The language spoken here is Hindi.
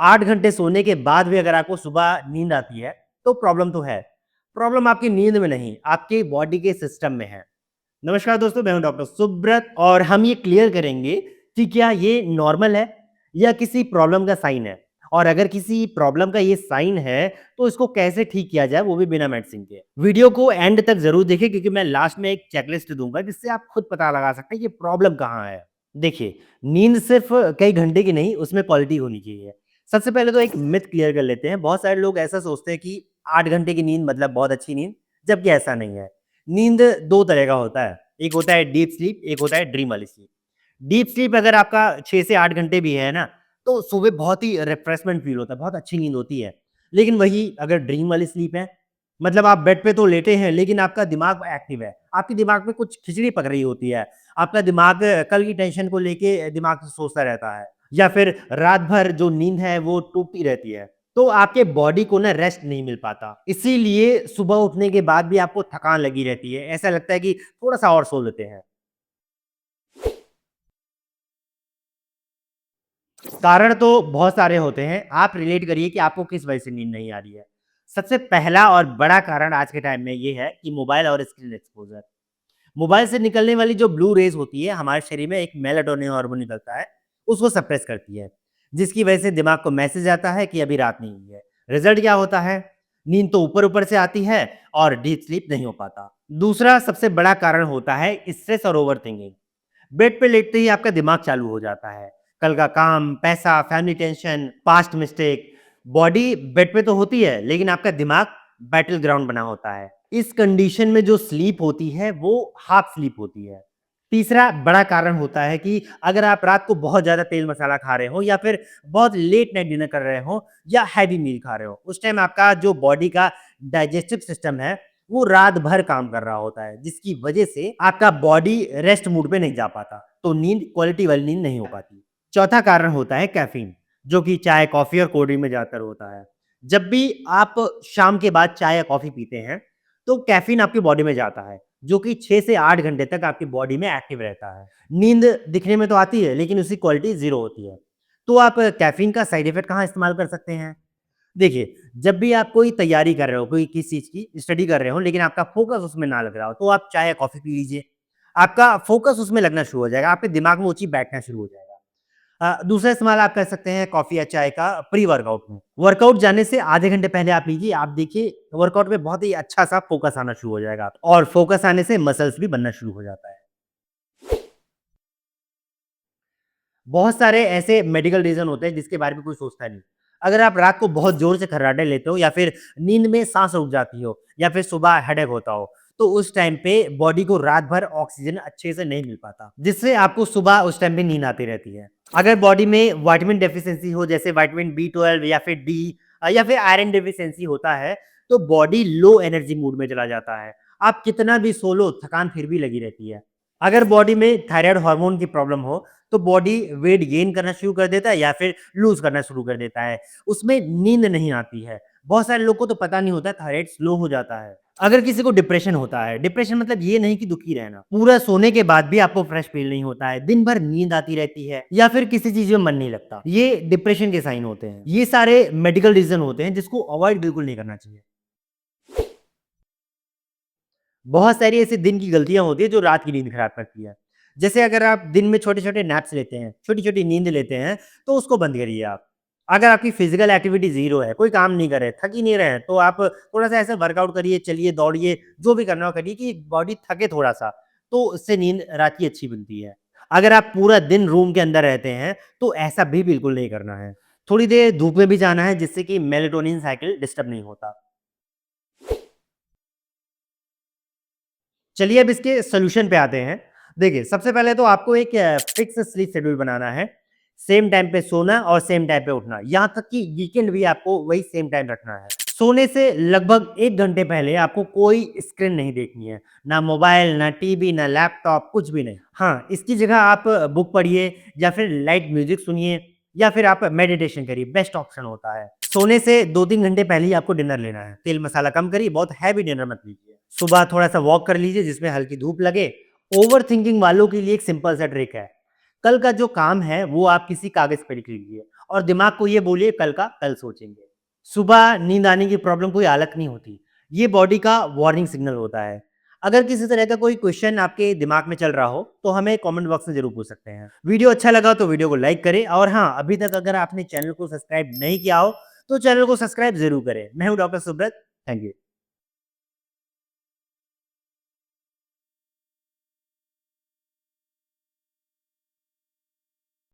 8 घंटे सोने के बाद भी अगर आपको सुबह नींद आती है, तो प्रॉब्लम तो है। प्रॉब्लम आपकी नींद में नहीं, आपके बॉडी के सिस्टम में है। नमस्कार दोस्तों, मैं हूं डॉक्टर सुब्रत और हम ये क्लियर करेंगे कि क्या ये नॉर्मल है या किसी प्रॉब्लम का साइन है? और अगर किसी प्रॉब्लम का ये साइन है, तो इसको कैसे ठीक किया जाए, वो भी बिना मेडिसिन के। वीडियो को एंड तक ज़रूर देखें क्योंकि मैं लास्ट में एक चेकलिस्ट दूँगा जिससे आप खुद पता लगा सकते हैं कि प्रॉब्लम कहाँ है। देखिए, नींद सिर्फ़ कई घंटे की नहीं, उसमें क्वालिटी होनी चाहिए। सबसे पहले तो एक मिथ क्लियर कर लेते हैं। बहुत सारे लोग ऐसा सोचते हैं कि 8 घंटे की नींद मतलब बहुत अच्छी नींद, जबकि ऐसा नहीं है। नींद 2 तरह का होता है। एक होता है डीप स्लीप, एक होता है ड्रीम वाली स्लीप। डीप स्लीप अगर आपका 6 से 8 घंटे भी है ना, तो सुबह बहुत ही रिफ्रेशमेंट फ़ील होता है, बहुत अच्छी नींद होती है। लेकिन वही अगर ड्रीम वाली स्लीप है, मतलब आप बेड पे तो लेटे हैं, लेकिन आपका दिमाग एक्टिव है। आपके दिमाग में कुछ खिचड़ी पक रही होती है। आपका दिमाग कल की टेंशन को लेके दिमाग सोचता रहता है या फिर रात भर जो नींद है, वो टूटती रहती है। तो आपके बॉडी को ना रेस्ट नहीं मिल पाता। इसीलिए सुबह उठने के बाद भी आपको थकान लगी रहती है। ऐसा लगता है कि थोड़ा-सा और सो लेते हैं। कारण तो बहुत सारे होते हैं। आप रिलेट करिए कि आपको किस वजह से नींद नहीं आ रही है। सबसे पहला और बड़ा कारण आज के टाइम में ये है कि मोबाइल और स्क्रीन एक्सपोज़र। मोबाइल से निकलने वाली जो ब्लू रेज़ होती है, हमारे शरीर में एक मेलाटोनिन हार्मोन निकलता है, उसको सप्रेस करती है, जिसकी वजह से दिमाग को मैसेज आता है कि अभी रात नहीं हुई है। रिज़ल्ट क्या होता है? नींद तो ऊपर-ऊपर से आती है और डीप स्लीप नहीं हो पाता। दूसरा सबसे बड़ा कारण होता है स्ट्रेस और ओवरथिंकिंग। बेड पे लेटते ही आपका दिमाग चालू हो जाता है। कल का काम, पैसा, family tension, past mistake. Body bed पे तो होती है, लेकिन आपका दिमाग बैटल ग्राउंड बना होता है। इस कंडीशन में जो स्लीप होती है, वो हाफ स्लीप होती है। तीसरा बड़ा कारण होता है कि अगर आप रात को बहुत ज़्यादा तेल मसाला खा रहे हो या फिर बहुत लेट नाइट डिनर कर रहे हो या हैवी मील खा रहे हो, उस टाइम आपका जो बॉडी का डाइजेस्टिव सिस्टम है, वो रात भर काम कर रहा होता है, जिसकी वजह से आपका बॉडी रेस्ट मोड पे नहीं जा पाता, तो नींद क्वालिटी वाली नींद नहीं हो पाती। चौथा कारण होता है कैफ़ीन, जो कि चाय, कॉफ़ी और कोल्ड ड्रिंक में ज़्यादातर होता है। जब भी आप शाम के बाद चाय या कॉफ़ी पीते हैं, तो कैफ़ीन आपकी बॉडी में जाता है, जो कि 6 से 8 घंटे तक आपकी बॉडी में एक्टिव रहता है। नींद दिखने में तो आती है, लेकिन उसकी क्वालिटी ज़ीरो होती है। तो आप कैफ़ीन का साइड इफ़ेक्ट कहाँ इस्तेमाल कर सकते हैं? देखिए, जब भी आप कोई तैयारी कर रहे हो, कोई किसी चीज़ की स्टडी कर रहे हो, लेकिन आपका फ़ोकस उसमें ना लग रहा हो, तो आप चाय या कॉफ़ी पी लीजिए। आपका फ़ोकस उसमें लगना शुरू हो जाएगा, आपके दिमाग में वो चीज़ बैठना शुरू हो जाएगा। दूसरा इस्तेमाल आप कर सकते हैं कॉफ़ी या चाय का प्री वर्कआउट में। वर्कआउट जाने से आधे घंटे पहले आप लीजिए, आप देखिए वर्कआउट में बहुत ही अच्छा-सा फ़ोकस आना शुरू हो जाएगा और फ़ोकस आने से मसल्स भी बनना शुरू हो जाता है। बहुत सारे ऐसे मेडिकल रीज़न होते हैं जिसके बारे में कोई सोचता नहीं। अगर आप रात को बहुत ज़ोर से खर्राटे लेते हो या फिर नींद में साँस रुक जाती हो या फिर सुबह हेडेक होता हो, तो उस टाइम पे बॉडी को रात भर ऑक्सीजन अच्छे से नहीं मिल पाता, जिससे आपको सुबह उस टाइम पे नींद आती रहती है। अगर बॉडी में विटामिन डेफिशिएंसी हो जैसे विटामिन बी12 या फिर डी या फिर आयरन डेफिशिएंसी होता है, तो बॉडी लो एनर्जी मूड में चला जाता है। आप कितना भी सो लो, थकान फिर भी लगी रहती है। अगर बॉडी में थायराइड हार्मोन की प्रॉब्लम हो, तो बॉडी वेट गेन करना शुरू कर देता है या फिर लूज़ करना शुरू कर देता है। उसमें नींद नहीं आती है। बहुत सारे लोग को तो पता नहीं होता थायराइड स्लो हो जाता है। अगर किसी को डिप्रेशन होता है, डिप्रेशन मतलब ये नहीं कि दुखी रहना। पूरा सोने के बाद भी आपको फ्रेश फील नहीं होता है, दिन भर नींद आती रहती है या फिर किसी चीज़ में मन नहीं लगता। ये डिप्रेशन के साइन होते हैं। ये सारे मेडिकल रीज़न होते हैं जिसको अवॉइड बिल्कुल नहीं करना चाहिए। बहुत सारी ऐसी दिन की गलतियाँ होती हैं जो रात की नींद खराब करती है। जैसे अगर आप दिन में छोटे-छोटे नैप्स लेते हैं, छोटी-छोटी नींद लेते हैं, तो उसको बंद करिए आप। अगर आपकी फिज़िकल एक्टिविटी ज़ीरो है, कोई काम नहीं कर रहे, थक ही नहीं रहे हैं, तो आप थोड़ा-सा ऐसा वर्कआउट करिए, चलिए, दौड़िए, जो भी करना हो करिए कि बॉडी थके थोड़ा-सा, तो उससे नींद रात की अच्छी बनती है। अगर आप पूरा दिन रूम के अंदर रहते हैं, तो ऐसा भी बिल्कुल नहीं करना है। थोड़ी देर धूप में भी जाना है जिससे कि मेलाटोनिन साइकिल डिस्टर्ब नहीं होता। चलिए अब इसके सॉल्यूशन पे आते हैं। देखिए, सबसे पहले तो आपको एक फिक्स स्लीप शेड्यूल बनाना है। सेम टाइम पे सोना और सेम टाइम पे उठना। यहाँ तक कि वीकेंड भी आपको वही सेम टाइम रखना है। सोने से लगभग 1 घंटे पहले आपको कोई स्क्रीन नहीं देखनी है। ना मोबाइल, ना टीवी, ना लैपटॉप, कुछ भी नहीं। हाँ, इसकी जगह आप बुक पढ़िए या फिर लाइट म्यूज़िक सुनिए या फिर आप मेडिटेशन करिए, बेस्ट ऑप्शन होता है। सोने से 2-3 घंटे पहले ही आपको डिनर लेना है। तेल मसाला कम करिए, बहुत हैवी डिनर मत लीजिए। सुबह थोड़ा-सा वॉक कर लीजिए जिसमें हल्की धूप लगे। ओवरथिंकिंग वालों के लिए एक सिंपल सा ट्रिक है। कल का जो काम है वो आप किसी कागज़ पे लिख लीजिए और दिमाग को ये बोलिए कल का कल सोचेंगे। सुबह नींद आने की प्रॉब्लम कोई हालत नहीं होती, ये बॉडी का वार्निंग सिग्नल होता है। अगर किसी तरह का कोई क्वेश्चन आपके दिमाग में चल रहा हो तो हमें कमेंट बॉक्स में ज़रूर पूछ सकते हैं। वीडियो अच्छा लगा तो वीडियो को लाइक करें और हाँ, अभी तक अगर आपने चैनल को सब्सक्राइब नहीं किया हो तो चैनल को सब्सक्राइब ज़रूर करें। मैं हूँ डॉक्टर सुब्रत, थैंक यू।